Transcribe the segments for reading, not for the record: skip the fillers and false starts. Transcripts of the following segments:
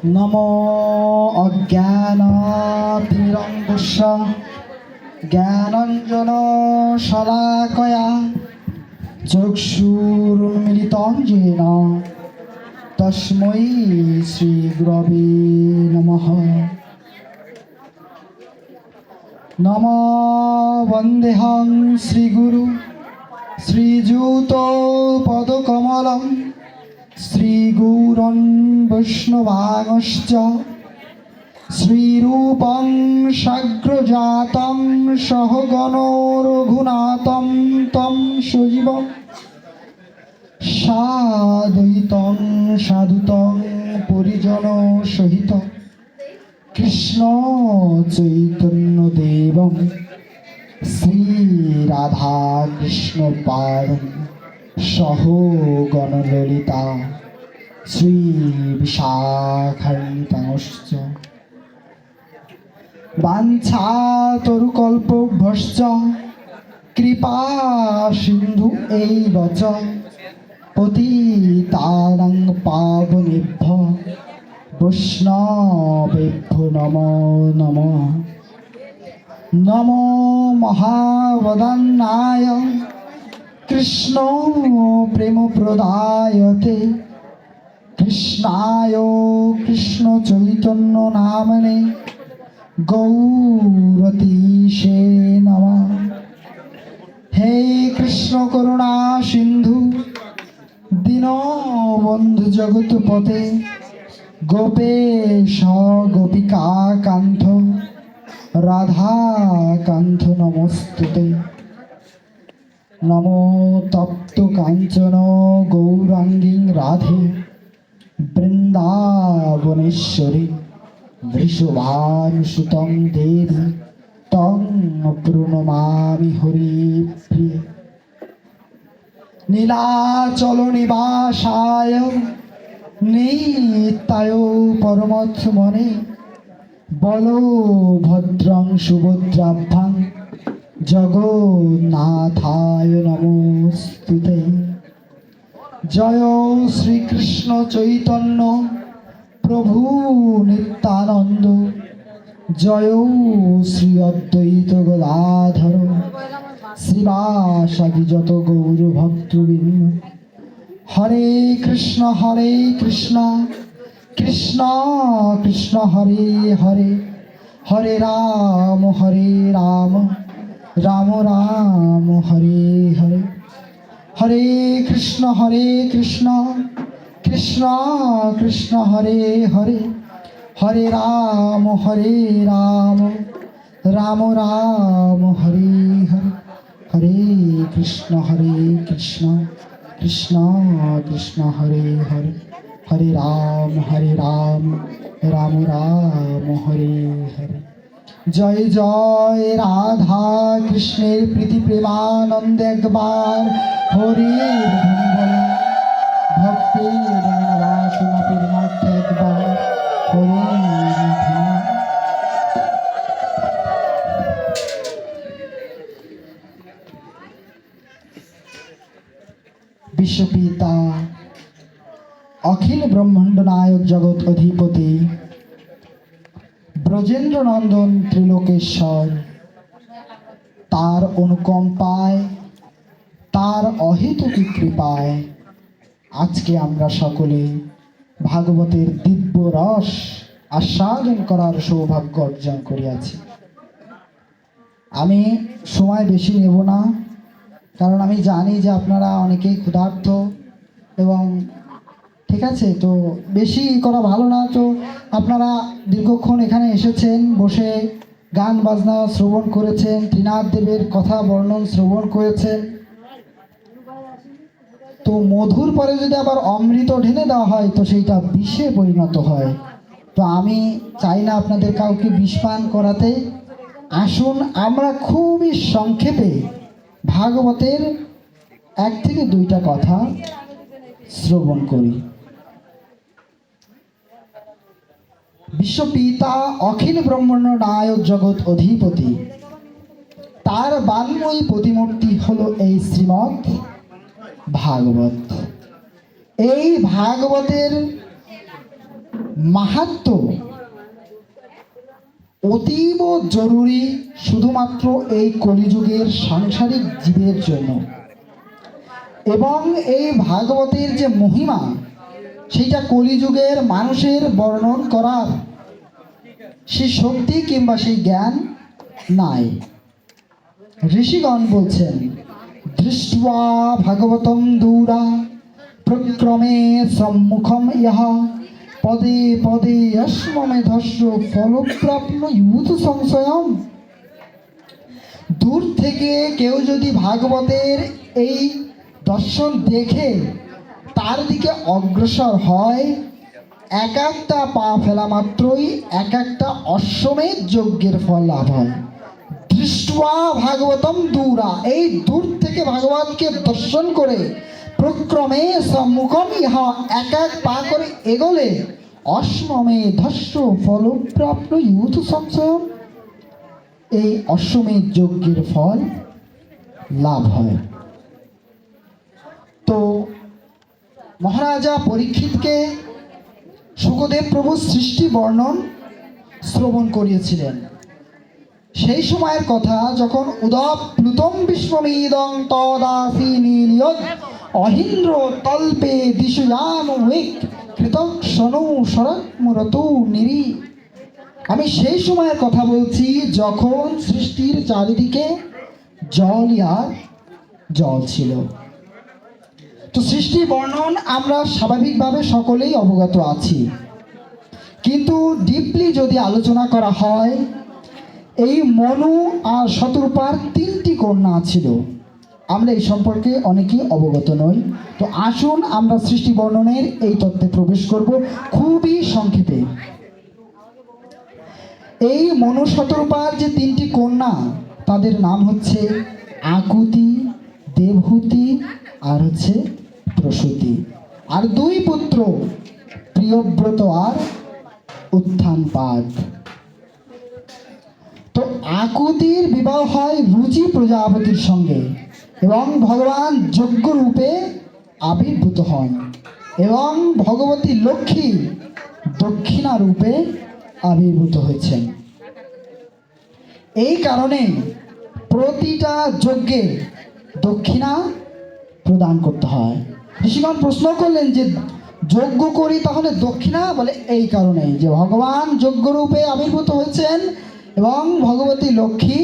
নমো অজ্ঞানতিমিরন্ধস্য জ্ঞানাঞ্জন শলাকয়া চক্ষুरुन्मिलितं येन তস্मै শ্রীগুরবে নমঃ। নমো বন্দেহং শ্রীগুরু শ্রীযুতপদকমলং শ্রীগুরুन् বৈষ্ণবাংশ্চ শ্রীরূপং সাগ্রজাतं সহগণো রঘুনাথं तं সজীবং সাদ্বৈতং সাধুতং পরিজন সহিত কৃষ্ণ চৈতন্য দেবং শ্রী রাধা কৃষ্ণ পাদং সহ গণললিতা শ্রী বিশাখান্বিতাংশ্চ বাঞ্ছাতরুকল্পভ্যশ্চ কৃপা সিন্ধু এইব চ পতিতানাং পাবনেভ্যো বৈষ্ণবেভ্যো নমো নমঃ। নমো মহাবদান্যায় কৃষ্ণ প্রেমপ্রদায়তে কৃষ্ণায় কৃষ্ণ চৈতন্য নামনে গৌরতীশে নমঃ। হে কৃষ্ণ করুণা সিন্ধু দীনবন্ধু জগৎপতে গোপেশ গোপিকা কান্ত রাধা কান্ত নমস্তুতে। নমো তপ্ত কাঞ্চন গৌরাঙ্গী রাধে বৃন্দাবনেশ্বরী বৃষভানুসুতং দেবী তং প্রণমামি হরিপ্রিয়ে। নীলাচল নিবাসায় নিত্যায় পরমত্মনে বলভদ্রং সুভদ্রাভ্যাং জগন্নাথায় নমস্তুতে। জয় শ্রীকৃষ্ণ চৈতন্য প্রভু নিত্যানন্দ জয় শ্রী অদ্বৈত গদাধর শ্রীবাসাদি যত গৌর ভক্তবৃন্দ। হরে কৃষ্ণ কৃষ্ণ কৃষ্ণ হরে হরে হরে রাম রাম রাম হরে হরে। হরে কৃষ্ণ কৃষ্ণ কৃষ্ণ হরে হরে হরে রাম রাম রাম হরে হরে। হরে কৃষ্ণ কৃষ্ণ কৃষ্ণ হরে হরে হরে রাম রাম রাম হরে হরে। জয় জয় রাধা কৃষ্ণের প্রীতি প্রেমানন্দে একবার হরি ভক্তের বাসনা পূর্ণার্থে একবার হরি। বিশ্বপিতা অখিল ব্রহ্মাণ্ড নায়ক জগৎ অধিপতি ব্রজেন্দ্র নন্দন ত্রিলোকেশ্বর তার অনুকম্পায় তার অহেতুকী কৃপায় আজকে আমরা সকলে ভাগবতের দিব্য রস আস্বাদন করার সৌভাগ্য অর্জন করিয়াছি। আমি সময় বেশি নেব না, কারণ আমি জানি যে আপনারা অনেকেই ক্ষুধার্ত এবং ঠিক আছে, তো বেশি করা ভালো না। তো আপনারা দীর্ঘক্ষণ এখানে এসেছেন, বসে গান বাজনা শ্রবণ করেছেন, ত্রিনাথ দেবের কথা বর্ণন শ্রবণ করেছেন। তো মধুর পরে যদি আবার অমৃত ঢেলে দেওয়া হয় তো সেইটা বিষে পরিণত হয়। তো আমি চাই না আপনাদের কাউকে বিষপান করাতে। আসুন আমরা খুবই সংক্ষেপে ভাগবতের 1 থেকে 2টা কথা শ্রবণ করি। বিশ্বপিতা অখিল ব্রহ্মাণ্ড নায়ক জগৎ অধিপতি তার বান্ময়ী প্রতিমূর্তি হলো এই শ্রীমৎ ভাগবত। এই ভাগবতের মাহাত্ম্য অতীব জরুরি শুধুমাত্র এই কলিযুগের সাংসারিক জীবের জন্য, এবং এই ভাগবতের যে মহিমা সেইটা কলিযুগের মানুষের বর্ণন করার সেই শক্তি কিংবা সেই জ্ঞান নাই। ঋষিগণ বলছেন, দৃष्ट्वा ভাগবতম দূরা প্রক্রমে সম্মুখম ইহা পদে পদে অশ্মমেধস্য ফলপ্রাপ্নুয়ুত সংশয়ম। দূর থেকে কেউ যদি ভাগবতের এই দর্শন দেখে তার দিকে অগ্রসর হয়, এক একটা পা ফেলা মাত্রই এক একটা অশ্বমেধ যজ্ঞের ফল লাভ হয়। দৃष्ट्वा ভাগবতম দূরা, এই দূর থেকে ভাগবতকে দর্শন করে প্রক্রমে সম্মুখম ইহা, এক এক পা করে এগোলে অশ্বমেধস্য ফলপ্রাপ্নুয়ুত সংশয়ম, এই অশ্বমেধ যজ্ঞের ফল লাভ হয়। তো মহারাজা পরীক্ষিতকে শুকদেব প্রভু সৃষ্টি বর্ণন শ্রবণ করিয়েছিলেন। সেই সময়ের কথা, যখন উদপ্লুতম বিশ্বমিদং তদাসি নীলিয়দ অহিন্দ্র তল্পে দিশয়ান উইক কৃতক সনৌ শরৎমুরতু নিরি। আমি সেই সময়ের কথা বলছি যখন সৃষ্টির চারিদিকে জলই আর জল ছিল। তো সৃষ্টি বর্ণন আমরা স্বাভাবিকভাবে সকলেই অবগত আছি, কিন্তু ডিপলি যদি আলোচনা করা হয়, এই মনু আর শতরূপার 3টি কন্যা ছিল। আমরা এই সম্পর্কে অনেকেই অবগত নই। তো আসুন আমরা সৃষ্টি বর্ণনের এই তত্ত্বে প্রবেশ করব খুবই সংক্ষেপে। এই মনু শতরূপার যে 3টি কন্যা, তাদের নাম হচ্ছে আকুতি, দেবহূতি আর হচ্ছে প্রসূতি। আর 2 পুত্র, প্রিয়ব্রত আর উত্থানপাদ। তো আকুতির বিবাহ হয় রুচি প্রজাপতির সঙ্গে, এবং ভগবান যজ্ঞ রূপে আবির্ভূত হন, এবং ভগবতী লক্ষ্মী দক্ষিণা রূপে আবির্ভূত হয়েছেন। এই কারণে প্রতিটা যজ্ঞে দক্ষিণা প্রদান করতে হয়। ঋষিগণ প্রশ্ন করলেন যে যজ্ঞ করি তাহলে দক্ষিণা, বলে এই কারণে যে ভগবান যজ্ঞ রূপে আবির্ভূত হয়েছেন এবং ভগবতী লক্ষ্মী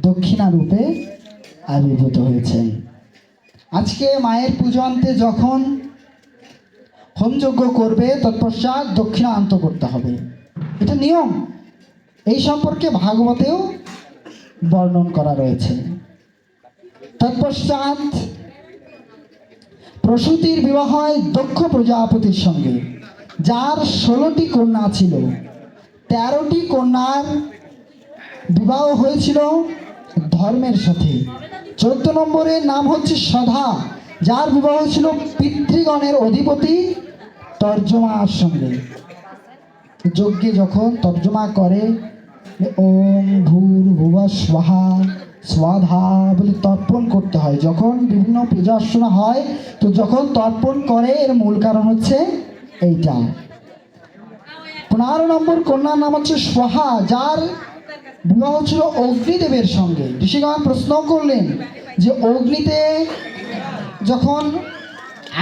দক্ষিণা রূপে আবির্ভূত হয়েছেন। আজকে মায়ের পূজন্তে যখন হোমযজ্ঞ করবে, তৎপশ্চাৎ দক্ষিণা আন্ত করতে হবে, এটা নিয়ম। এই সম্পর্কে ভাগবতেও বর্ণন করা রয়েছে। তৎপশ্চাৎ প্রসূতির বিবাহ হয় দক্ষ প্রজাপতির সঙ্গে, যার 16টি কন্যা ছিল। 13টি কন্যার বিবাহ হয়েছিল ধর্মের সাথে। 14 নম্বরের নাম হচ্ছে সধা, যার বিবাহ ছিল পিতৃগণের অধিপতি তর্জমার সঙ্গে। যজ্ঞে যখন তর্জমা করে ওম ভূর্ভুবঃ স্বাহা স্বাধা বলে তর্পণ করতে হয়, যখন বিভিন্ন পূজা অর্চনা হয়, তো যখন তর্পণ করে এর মূল কারণ হচ্ছে এইটা। 15 নম্বর কন্যার নাম হচ্ছে স্বাহা, যার বিবাহ ছিল অগ্নিদেবের সঙ্গে। ঋষিগণ প্রশ্ন করলেন যে অগ্নিতে যখন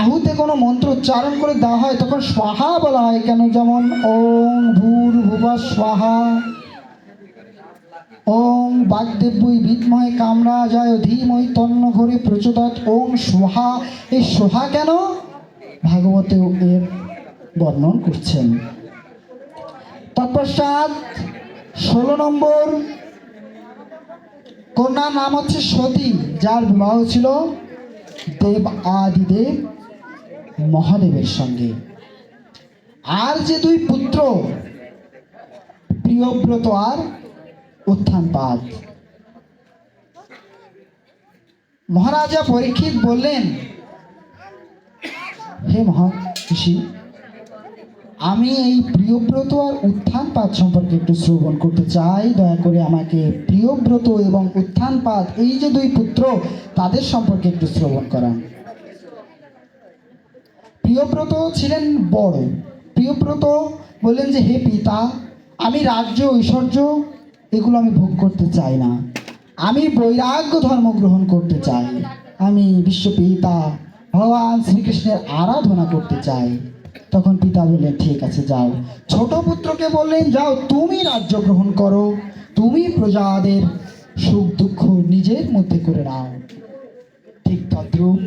আহুতে কোনো মন্ত্র উচ্চারণ করে দেওয়া হয় তখন স্বাহা বলা হয় কেন? যেমন ওম ভূর্ভুবঃ স্বাহা, ওম বাগদেবী বিদ্মহে কামরাজায় ধীমহি তন্ন ঘরে প্রচোদয়াৎ ওম স্বাহা। এই স্বাহা কেন? ভাগবতে এর বর্ণন করছেন। তৎপশ্চাৎ 16 নম্বর কন্যার নাম হচ্ছে সতী, যার বিবাহ ছিল দেব আদিদেব মহাদেবের সঙ্গে। আর যে 2 পুত্র, প্রিয়ব্রত আর উত্থানপাদ। মহারাজা পরীক্ষিত বললেন, হে মহাঋষি, আমি এই প্রিয়ব্রত আর উত্থানপাদ সম্পর্কে একটু শ্রবণ করতে চাই। দয়া করে আমাকে প্রিয়ব্রত এবং উত্থানপাদ, এই যে 2 পুত্র, তাদের সম্পর্কে একটু শ্রবণ করান। প্রিয়ব্রত ছিলেন বড়। প্রিয়ব্রত বললেন যে হে পিতা, আমি রাজ্য ঐশ্বর্য এগুলো আমি ভোগ করতে চাই না, আমি বৈরাগ্য ধর্ম গ্রহণ করতে চাই, আমি বিশ্বপিতা ভগবান শ্রীকৃষ্ণের আরাধনা করতে চাই। তখন পিতা বললেন ঠিক আছে যাও। ছোট পুত্রকে বললেন যাও তুমি রাজ্য গ্রহণ করো, তুমি প্রজাদের সুখ দুঃখ নিজের মধ্যে করে নাও। ঠিক তদ্রূপ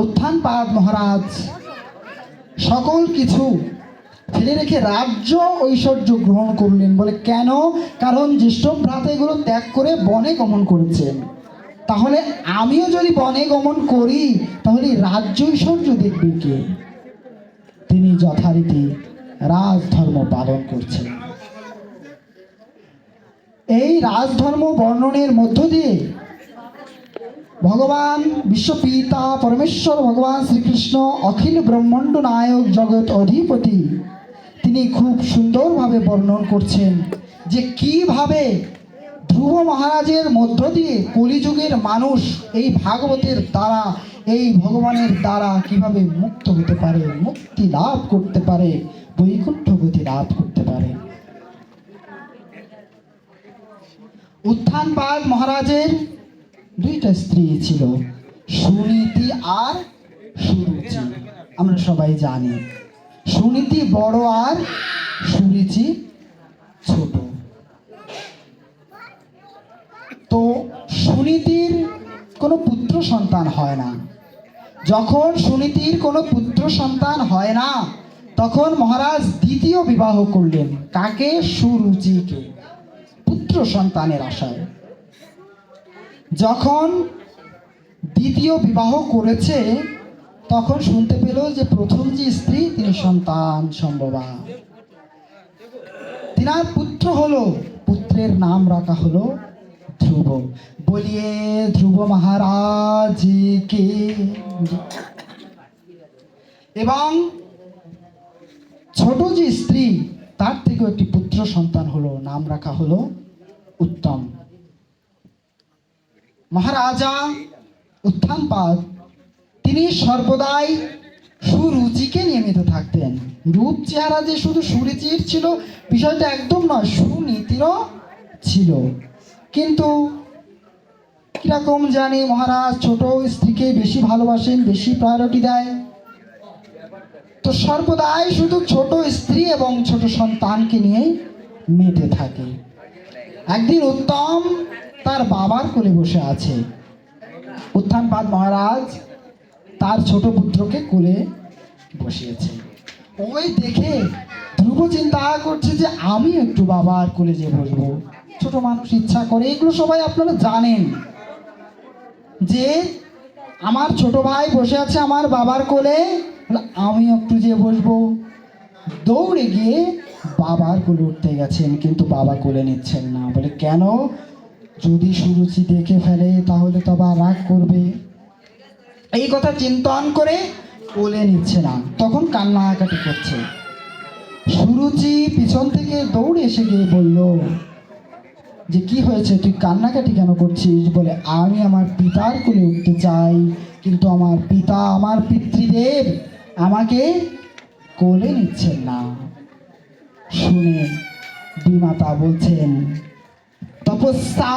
উত্থানপাদ মহারাজ সকল কিছু ফেলে রেখে রাজ্য ঐশ্বর্য গ্রহণ করলেন। বলে কেন? কারণ জ্যেষ্ঠ ভ্রাতা এগুলো ত্যাগ করে বনে গমন করেছেন, তাহলে আমিও যদি বনে গমন করি তাহলে রাজ্য ঐশ্বর্য দেখবে কে? তিনি যথারীতি রাজধর্ম পালন করছেন। এই রাজধর্ম বর্ণনের মধ্য দিয়ে ভগবান বিশ্বপিতা পরমেশ্বর ভগবান শ্রীকৃষ্ণ অখিল ব্রহ্মাণ্ড নায়ক জগৎ অধিপতি তিনি খুব সুন্দরভাবে বর্ণন করছেন যে কিভাবে ধ্রুব মহারাজের মধ্য দিয়ে কলিযুগের মানুষ এই ভাগবতের দ্বারা এই ভগবানের দ্বারা কিভাবে মুক্ত হতে পারে, মুক্তি লাভ করতে পারে, বৈকুণ্ঠ গতি লাভ করতে পারে। উত্থানপাদ মহারাজের দুইটা স্ত্রী ছিল, সুনীতি আর সুরুচি। আমরা সবাই জানি সুনীতি বড় আর সুরুচি ছোট। তো সুনীতির কোনো পুত্র সন্তান হয় না। যখন সুনীতির কোনো পুত্র সন্তান হয় না তখন মহারাজ দ্বিতীয় বিবাহ করলেন। কাকে? সুরুচিকে, পুত্র সন্তানের আশায়। যখন দ্বিতীয় বিবাহ করেছে তখন শুনতে পেল যে প্রথম যে স্ত্রী তিনি সন্তান সম্ভবা, তিনার পুত্র হলো, পুত্রের নাম রাখা হলো ধ্রুব। বলিয়ে ধ্রুব মহারাজ কে। এবং ছোট যে স্ত্রী তার থেকেও একটি পুত্র সন্তান হলো, নাম রাখা হলো উত্তম। মহারাজা উত্থানপাদ তিনি সর্বদাই সুরুচিকে নিয়মিত থাকতেন। রূপ চেহারা যে শুধু সুরুচির ছিল বিষয়টা একদম নয়, সুনীতিরও ছিল। কিন্তু কিরকম জানি মহারাজ ছোট স্ত্রীকে বেশি ভালোবাসেন, বেশি প্রায়োরিটি দেয়। তো সর্বদাই শুধু ছোট স্ত্রী এবং ছোট সন্তানকে নিয়ে মেতে থাকে। একদিন উত্তম তার বাবার কোলে বসে আছে। উত্থানপাদ মহারাজ তার ছোট পুত্রকে কোলে বসিয়েছে। ওই দেখে ধ্রুব চিন্তা করছে যে আমি একটু বাবার কোলে যে বসবো। ছোট মানুষ ইচ্ছা করে, এগুলো সবাই আপনারা জানেন যে আমার ছোট ভাই বসে আছে আমার বাবার কোলে, আমি একটু যে বসবো। দৌড়ে গিয়ে বাবার কোলে উঠতে গেছেন, কিন্তু বাবা কোলে নিচ্ছেন না। বলে কেন? যদি সুরুচি দেখে ফেলে তাহলে তো আবার রাগ করবে। এই কথা চিন্তন করে কোলে নিচ্ছে না। তখন কান্নাকাটি করছে। সুরুচি পিছন থেকে দৌড়ে এসে গিয়ে বলল যে কি হয়েছে, তুই কান্নাকাটি কেন করছিস? বলে আমি আমার পিতার কোলে উঠতে চাই, কিন্তু আমার পিতা আমার পিতৃদেব আমাকে কোলে নিচ্ছেন না। শুনে বিমাতা বলছেন তপস্যা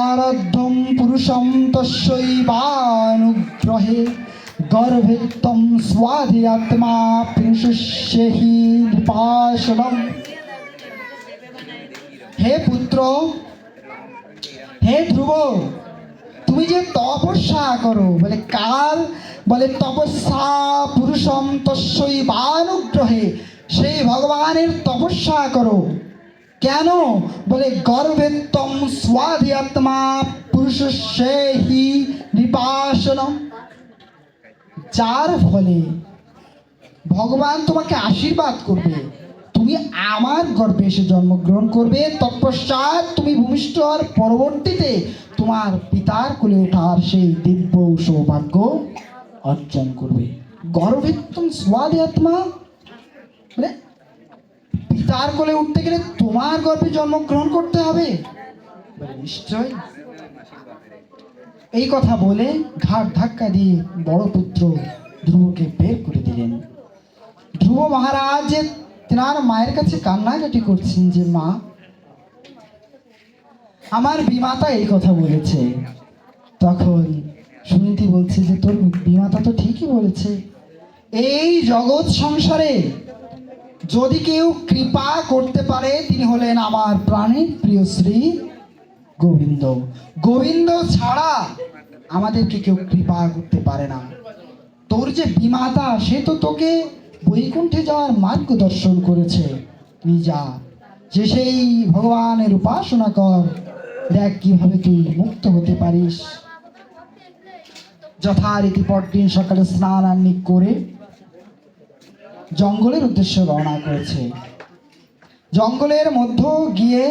আরাধ্যম পুরুষম তস্যৈবানুগ্রহে গর্ভে তম স্বাধিয়াত্মা পুরুষস্যহি নৃপাশনম। হে পুত্র, হে ধ্রুব, তুমি যে তপস্যা করো, বলে কার? বলে তপস্যা পুরুষম তস্যৈবানুগ্রহে, সেই ভগবানের তপস্যা করো। কেন? বলে গর্ভে তম স্বাধিয়াত্মা পুরুষস্যহি নৃপাশনম, যার ফলে ভগবান তোমাকে আশীর্বাদ করবে, তুমি আমার গর্ভে এসে জন্মগ্রহণ করবে, তৎপশ্চাৎ তুমি ভূমিষ্ঠ হওয়ার পরবর্তীতে তোমার পিতার কোলে ওঠার সেই দিব্য সৌভাগ্য অর্জন করবে। গর্ভেত্তম স্বাধিয়াত্মা মানে পিতার কোলে উঠতে গেলে তোমার গর্ভে জন্মগ্রহণ করতে হবে? নিশ্চয়। এই কথা বলে ঘাট ধাক্কা দিয়ে বড় পুত্র ধ্রুবকে বের করে দিলেন। ধ্রুব মহারাজ তেনার মায়ের কাছে কান্নাকাটি করছেন যে মা, আমার বিমাতা এই কথা বলেছে। তখন সুনীতি বলছে যে তোর বিমাতা তো ঠিকই বলেছে। এই জগৎ সংসারে যদি কেউ কৃপা করতে পারে তিনি হলেন আমার প্রাণের প্রিয় শ্রী গোবিন্দ। গোবিন্দ ছাড়া আমাদেরকে কেউ কৃপা করতে পারে না। তোর যে বিমাতা সে তো তোকে বৈকুণ্ঠে যাওয়ার মার্গ দর্শন করেছে। যা, যে সেই ভগবানের উপাসনা কর, দেখ কিভাবে তুই মুক্ত হতে পারিস। যথারীতি পরদিন সকালে স্নান আহ্নিক করে জঙ্গলের উদ্দেশ্যে রওনা করেছে। জঙ্গলের মধ্য গিয়ে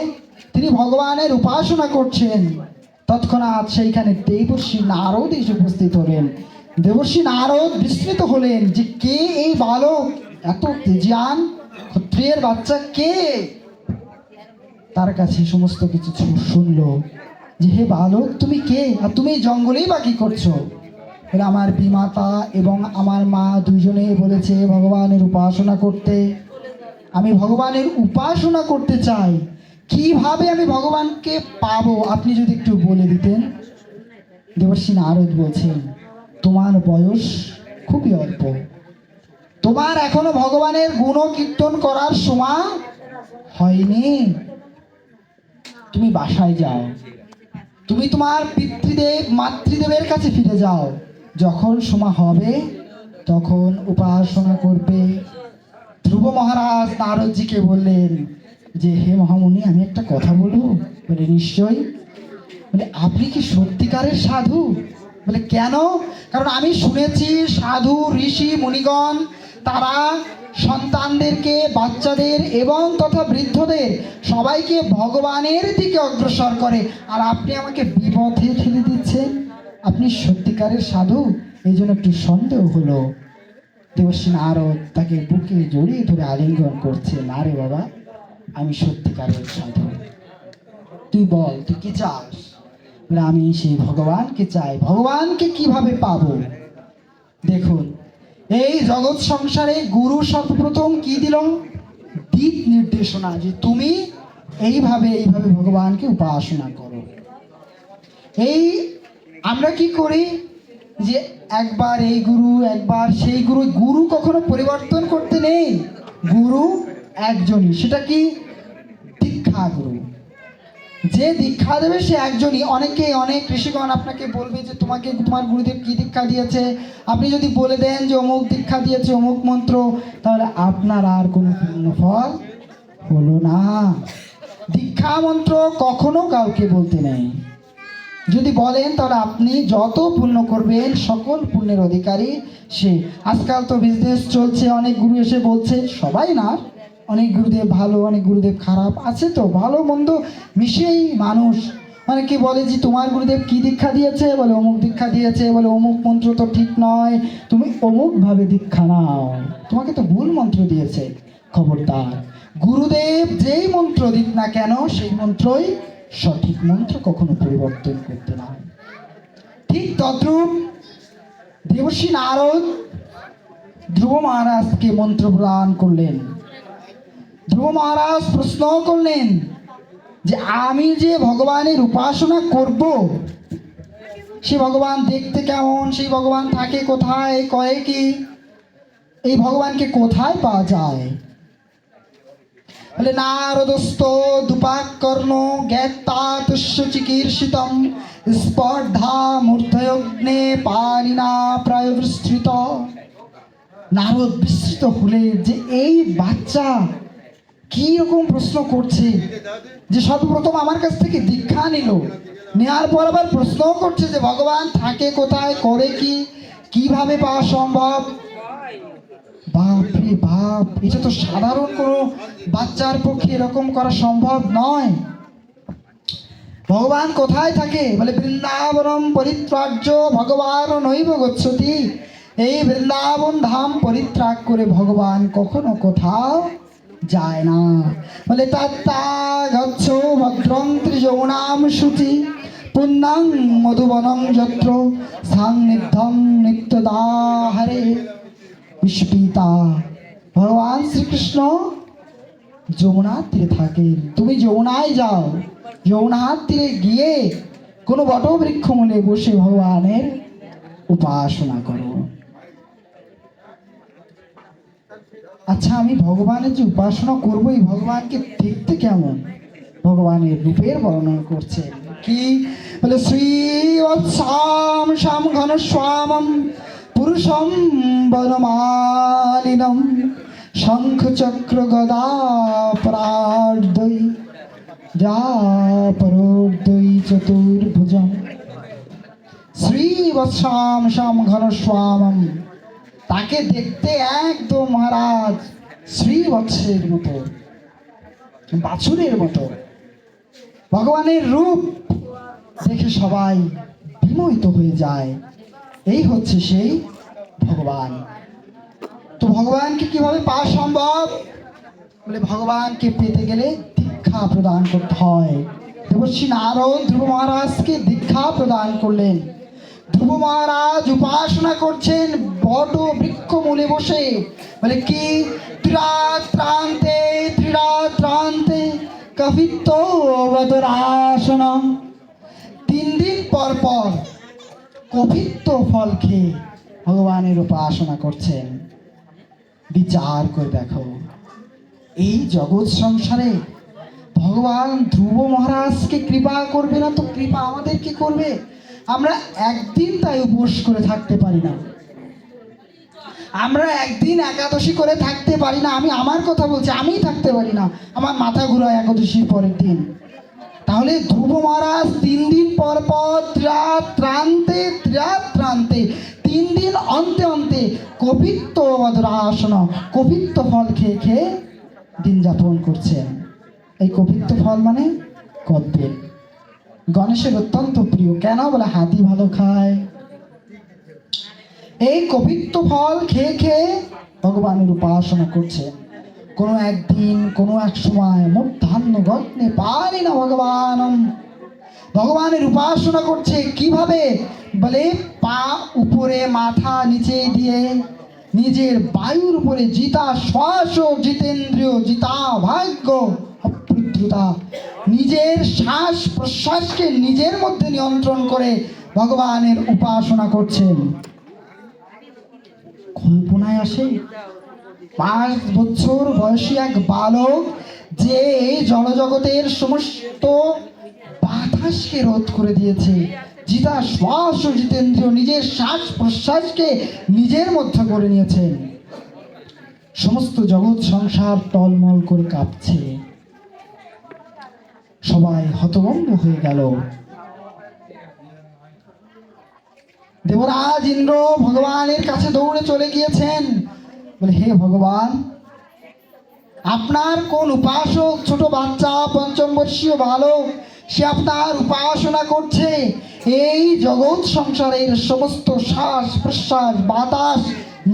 তিনি ভগবানের উপাসনা করছেন। তৎক্ষণাৎ সেইখানে দেবর্ষি নারদ এসে উপস্থিত হলেন। দেবর্ষি নারদ বিস্মিত হলেন যে কে এই বালক, এত তেজিয়ান ক্ষত্রিয়ের বাচ্চা কে। তার কাছে সমস্ত কিছু শুনলো যে হে বালক তুমি কে, আর তুমি জঙ্গলেই বা কি করছো। বলে আমার বিমাতা এবং আমার মা দুজনে বলেছে ভগবানের উপাসনা করতে। আমি ভগবানের উপাসনা করতে চাই, কিভাবে আমি ভগবানকে পাবো আপনি যদি একটু বলে দিতেন। দেবর্ষি নারদ বলছেন তোমার বয়স খুবই অল্প, তোমার এখনো ভগবানের গুণ কীর্তন করার সময় হয়নি। তুমি বাসায় যাও, তুমি তোমার পিতৃদেব মাতৃদেবের কাছে ফিরে যাও, যখন সময় হবে তখন উপাসনা করবে। ধ্রুব মহারাজ নারদজিকে বললেন যে হে মহামুনি আমি একটা কথা বলবো। বলে নিশ্চয়ই। বলে আপনি কি সত্যিকারের সাধু? বলে কেন? কারণ আমি শুনেছি সাধু ঋষি মুনিগণ তারা সন্তানদেরকে, বাচ্চাদের এবং তথা বৃদ্ধদের সবাইকে ভগবানের দিকে অগ্রসর করে, আর আপনি আমাকে বিপথে ঠেলে দিচ্ছেন। আপনি সত্যিকারের সাধু? এই জন্য একটু সন্দেহ হলো। দেবর্ষি নারদ তাকে বুকে জড়িয়ে ধরে আলিঙ্গন করছে। না রে বাবা, আমি সত্যিকারের সাধু। তুই বল তুই কি চাস? বলে আমি সেই ভগবানকে চাই। ভগবানকে কিভাবে পাবো? দেখুন এই জগৎ সংসারে গুরু সর্বপ্রথম কি দিল? দিক নির্দেশনা, যে তুমি এইভাবে এইভাবে ভগবানকে উপাসনা করো। এই আমরা কি করি যে একবার এই গুরু একবার সেই গুরু, গুরু কখনো পরিবর্তন করতে নেই। গুরু একজনই, সেটা কি? দীক্ষা গুরু। যে দীক্ষা দেবে সে একজনই। অনেক ঋষিগণ আপনাকে বলবে যে তোমাকে তোমার গুরুদেব কি দীক্ষা দিয়েছে, আপনি যদি বলে দেন যে অমুক দীক্ষা দিয়েছে অমুক মন্ত্র, তাহলে আপনার আর কোনো পূর্ণ ফল হলো না। দীক্ষা মন্ত্র কখনো কাউকে বলতে নেই। যদি বলেন তাহলে আপনি যত পুণ্য করবেন সকল পুণ্যের অধিকারী সে। আজকাল তো বিজনেস চলছে, অনেক গুরু এসে বলছে, সবাই না, অনেক গুরুদেব ভালো অনেক গুরুদেব খারাপ আছে, তো ভালো মন্দ মিশেই মানুষ। অনেকে বলে যে তোমার গুরুদেব কি দীক্ষা দিয়েছে, বলে অমুক দীক্ষা দিয়েছে, বলে অমুক মন্ত্র তো ঠিক নয়, তুমি অমুকভাবে দীক্ষা নাও, তোমাকে তো ভুল মন্ত্র দিয়েছে। খবরদার, গুরুদেব যেই মন্ত্র দিক না কেন সেই মন্ত্রই সঠিক মন্ত্র, কখনো পরিবর্তন করতে না। ঠিক তদ্রূপ দেবর্ষি নারদ ধ্রুব মহারাজকে মন্ত্র প্রদান করলেন। ধ্রুব মহারাজ প্রশ্ন করলেন যে আমি যে ভগবানের উপাসনা করব, সে ভগবান দেখতে কেমন, সেই ভগবান থাকে কোথায়, করে কি, এই ভগবানকে কোথায় পাওয়া যায়? বলে নারদস্ত দুপাকর্ণ জ্ঞাতা তুষ্য চিকীর্ষিতম স্পর্ধা মূর্ধয়গ্নে পানিনা প্রায় বিস্তৃত। নারদ বিস্তৃত হলে যে এই বাচ্চা কি রকম প্রশ্ন করছে, যে সর্বপ্রথম আমার কাছ থেকে দীক্ষা নিল, নেওয়ার পর আবার প্রশ্ন করছে যে ভগবান থাকে কোথায়, করে কি, কিভাবে পাওয়া সম্ভব। বাপ রে বাপ, এটা তো সাধারণ কোনো বাচ্চার পক্ষে এরকম করা সম্ভব নয়। ভগবান কোথায় থাকে? বলে বৃন্দাবনম পরিত্রাজ্য ভগবান নৈব গচ্ছতি। এই বৃন্দাবন ধাম পরিত্যাগ করে ভগবান কখনো কোথাও যায় না। বলে তত্তা গচ্ছ ভদ্রং ত্রিযৌনাম শুচি পুণ্যং মধুবনং যত্র সান্নিধ্যং নিত্যদাহরে। বিস্মিতা ভগবান শ্রীকৃষ্ণ যমুনার তীরে থাকেন। তুমি যমুনায় যাও, যমুনার তীরে গিয়ে কোনো বটবৃক্ষ মূলে বসে ভগবানের উপাসনা করো। আচ্ছা, আমি ভগবানের যে উপাসনা করবো, এই ভগবানকে দেখতে কেমন? ভগবানের রূপের বর্ণনা করছে কি বলে, শ্রী বৎসাম শ্যাম ঘন শ্যামম পুরুষম বনমালিনম শঙ্খ চক্র গদা পরার্দৈ যা পরোর্দৈ চতুর্ভুজম। শ্রী বৎসাম শ্যাম ঘন শ্যামম, তাকে দেখতে একদম মহারাজ শ্রীবৎসের মতো, বাছুরের মতো। ভগবানের রূপ দেখে সবাই বিমোহিত হয়ে যায়। এই হচ্ছে সেই ভগবান। তো ভগবানকে কিভাবে পাওয়া সম্ভব? বলে ভগবানকে পেতে গেলে দীক্ষা প্রদান করতে হয়। দেবর্ষি নারদ ধ্রুব মহারাজকে দীক্ষা প্রদান করলেন। ধ্রুব মহারাজ উপাসনা করছেন বট বৃক্ষ মূলে বসে। বলে কি, ত্রিরাত্রান্তে ত্রিরাত্রান্তে কপিত্ত বদরাসনম। 3 দিন পর পর কপিত্ত ফল খেয়ে ভগবানের উপাসনা করছেন। বিচার করে দেখো, এই জগৎ সংসারে ভগবান ধ্রুব মহারাজকে কৃপা করবে না তো কৃপা আমাদের কি করবে? আমরা একদিন তাই উপোস করে থাকতে পারি না, আমরা একদিন একাদশী করে থাকতে পারি না। আমি আমার কথা বলছি, আমি থাকতে পারি না, আমার মাথা ঘুরায় একাদশীর পরের দিন। তাহলে ধ্রুব মহারাজ 3 দিন পর পর ত্রিরাত্রান্তে ত্রিরাত্রান্তে 3 দিন অন্তে অন্তে কপিত্ত বদরাসন, কপিত্ত ফল খেয়ে খেয়ে দিন যাপন করছেন। এই কপিত্ত ফল মানে কদবেল, গণেশের অত্যন্ত প্রিয়। কেন? বলে হাতি ভালো খায়। এই কপিত্ত ফল খেয়ে খেয়ে ভগবানের উপাসনা করছেন। কোনো একদিন কোনো এক সময় মূর্ধান্য গগ্নে পারি না ভগবানম, ভগবানের উপাসনা করছে। কিভাবে? বলে পা উপরে মাথা নিচে দিয়ে নিজের বায়ুর উপরে জিতা শ্বাস, জিতেন্দ্রিয় জিতা ভাগ্য অপ্রদ্রুতা, নিজের শ্বাস প্রশ্বাসকে নিজের মধ্যে নিয়ন্ত্রণ করে ভগবানের উপাসনা করছেন। কল্পনায় আসে 5 বছর বয়সী এক বালক যে এই জড়জগতের সমস্ত বাতাসকে রোধ করে দিয়েছে, জিতা শ্বাস ও জিতেন্দ্রিয়, নিজের শ্বাস প্রশ্বাসকে নিজের মধ্যে করে নিয়েছেন। সমস্ত জগৎ সংসার টলমল করে কাঁপছে, সবাই হতভম্ব হয়ে গেল। দেবরাজ ইন্দ্র ভগবানের কাছে দৌড়ে চলে গিয়েছেন। বলে, হে ভগবান, আপনার কোন উপাসক ছোট বাচ্চা 5ম বর্ষীয় বালক, সে আপনার উপাসনা করছে, এই জগৎ সংসারের সমস্ত শ্বাস প্রশ্বাস বাতাস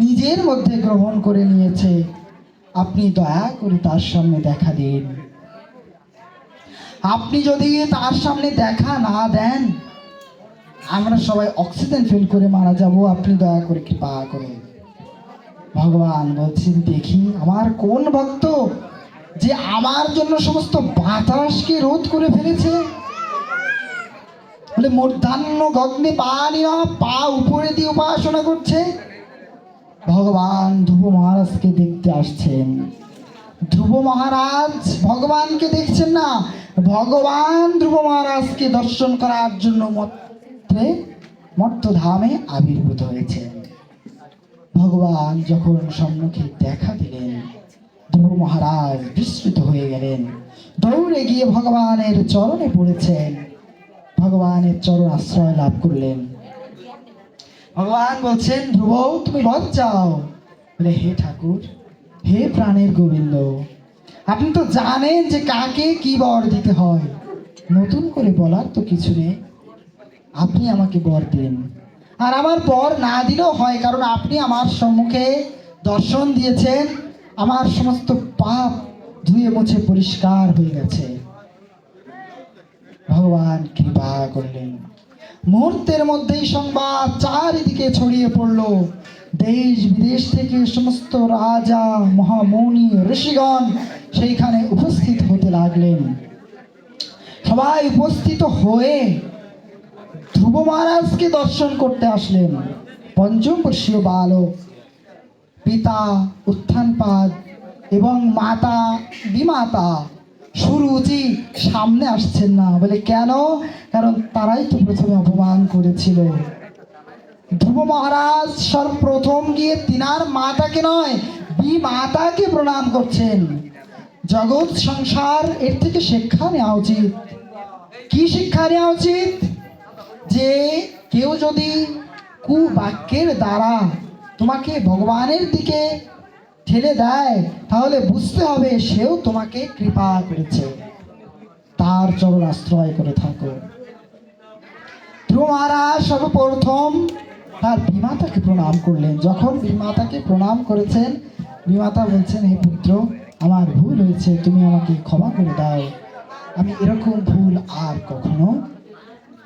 নিজের মধ্যে গ্রহণ করে নিয়েছে। আপনি দয়া করে তার সামনে দেখা দিন। আপনি যদি তার সামনে দেখা না দেন, আমরা সবাই অক্সিজেন ফিল করে মারা যাব। আপনি দয়া করে কৃপা করুন। ভগবান বলছেন, দেখি আমার কোন ভক্ত যে আমার জন্য সমস্ত বাতাসকে রোধ করে ফেলেছে। বলে মূর্ধান্য গগ্নে পানি, পা উপরে দিয়ে উপাসনা করছে। ভগবান ধ্রুব মহারাজকে দেখতে আসছেন। ধ্রুব মহারাজ ভগবানকে দেখছেন না, ভগবান ধ্রুব মহারাজকে দর্শন করার জন্য মর্তধামে আবির্ভূত হয়েছেন। ভগবান যখন সম্মুখে দেখা দিলেন, ধ্রুব মহারাজ বিস্মিত হয়ে গেলেন। দৌড়ে গিয়ে ভগবানের চরণে পড়েছেন, ভগবানের চরণ আশ্রয় লাভ করলেন। ভগবান বলছেন, ধ্রুব তুমি বর চাও? বলে, হে ঠাকুর, হে প্রাণের গোবিন্দ, আপনি তো জানেন যে কাকে কি বর দিতে হয়, নতুন করে বলার তো কিছু নেই। আপনি আমাকে বর দিন। আর আমার বর না দিলেও হয়, কারণ আপনি আমার সম্মুখে দর্শন দিয়েছেন, আমার সমস্ত পাপ ধুয়ে মুছে পরিষ্কার হয়ে গেছে। ভগবান কৃপা করলেন। মুহূর্তের মধ্যেই সংবাদ চারিদিকে ছড়িয়ে পড়ল। দেশ বিদেশ থেকে সমস্ত রাজা মহামুনি ঋষিগণ সেইখানে উপস্থিত হতে লাগলেন। সবাই উপস্থিত হয়ে ধ্রুব মহারাজকে দর্শন করতে আসলেন। পঞ্চম বর্ষীয় বালক পিতা উত্থানপাদ এবং মাতা বিমাতা সুরুচি সামনে আসছেন না। বলে কেন? কারণ তারাই তো প্রথমে অপমান করেছিল। ধ্রুব মহারাজ সর্বপ্রথম গিয়ে তিনার মাতাকে নয়, বিমাতাকে প্রণাম করছেন। জগৎ সংসার এর থেকে শিক্ষা নেওয়া উচিত। কি শিক্ষা নেওয়া উচিত? যে কেউ যদি কুবাক্যের দ্বারা তোমাকে ভগবানের দিকে ঠেলে দেয়, তাহলে বুঝতে হবে সেও তোমাকে কৃপা করেছে। তার চরণ আশ্রয় করে থাকো। ধ্রুব মহারাজ সর্বপ্রথম তার বিমাতাকে প্রণাম করলেন। যখন বিমাতাকে প্রণাম করেছেন, বিমাতা বলছেন, হে পুত্র, আমার ভুল হয়েছে, তুমি আমাকে ক্ষমা করে দাও। আমি এরকম ভুল আর কখনো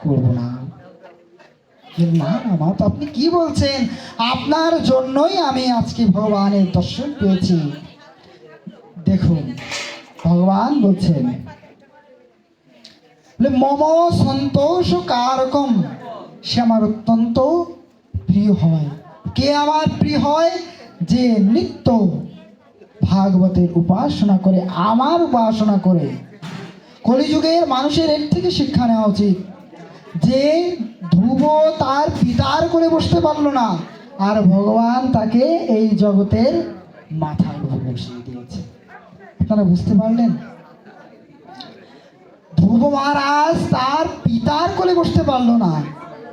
করব না। না না মা, তো আপনি কি বলছেন? আপনার জন্যই আমি আজকে ভগবানের দর্শন পেয়েছি। দেখুন, ভগবান বলছেন, মম সন্তোষ কারকম, সে আমার অত্যন্ত প্রিয় হয়। কে আমার প্রিয় হয়? যে নিত্য ভাগবতের উপাসনা করে, আমার উপাসনা করে। কলিযুগের মানুষের এর থেকে শিক্ষা নেওয়া উচিত যে ধ্রুব তার পিতার কোলে বসতে পারলো না, আর ভগবান তাকে এই জগতের মাথার উপর বসিয়ে দিয়েছে। আপনারা বুঝতে পারলেন? ধ্রুব মহারাজ তার পিতার কোলে বসতে পারলো না,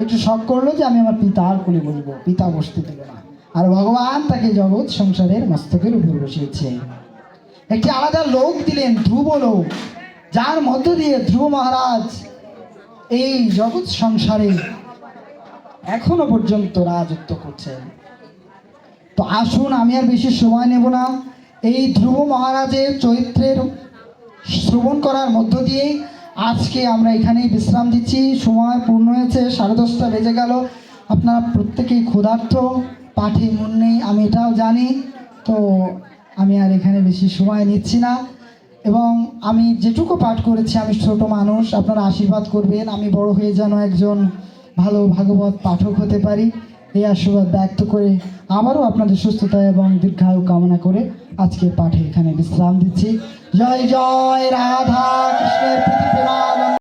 একটু শখ করলো যে আমি আমার পিতার কোলে বসবো, পিতা বসতে দিল না, আর ভগবান তাকে জগৎ সংসারের মস্তকের উপর বসিয়েছে। একটি আলাদা লোক দিলেন, ধ্রুব লোক, যার মধ্য দিয়ে ধ্রুব মহারাজ এই জগৎ সংসারে এখনো পর্যন্ত রাজত্ব করছেন। তো আসুন, আমি আর বেশি সময় নেব না। এই ধ্রুব মহারাজের চরিত্রের শ্রবণ করার মধ্য দিয়ে আজকে আমরা এখানেই বিশ্রাম দিচ্ছি। সময় পূর্ণ হয়েছে, 10:30 বেজে গেল। আপনারা প্রত্যেকেই ক্ষুধার্ত, পাঠে মন নেই, আমি এটাও জানি। তো আমি আর এখানে বেশি সময় নিচ্ছি না, এবং আমি যেটুকু পাঠ করেছি, আমি ছোট মানুষ, আপনারা আশীর্বাদ করবেন আমি বড় হয়ে যেন একজন ভালো ভাগবত পাঠক হতে পারি। এই আশীর্বাদ ব্যক্ত করে আবারও আপনাদের সুস্থতা এবং দীর্ঘায়ু কামনা করে আজকে পাঠে এখানে বিশ্রাম দিচ্ছি। জয় জয় রাধা কৃষ্ণের প্রতি প্রেমানন্দ।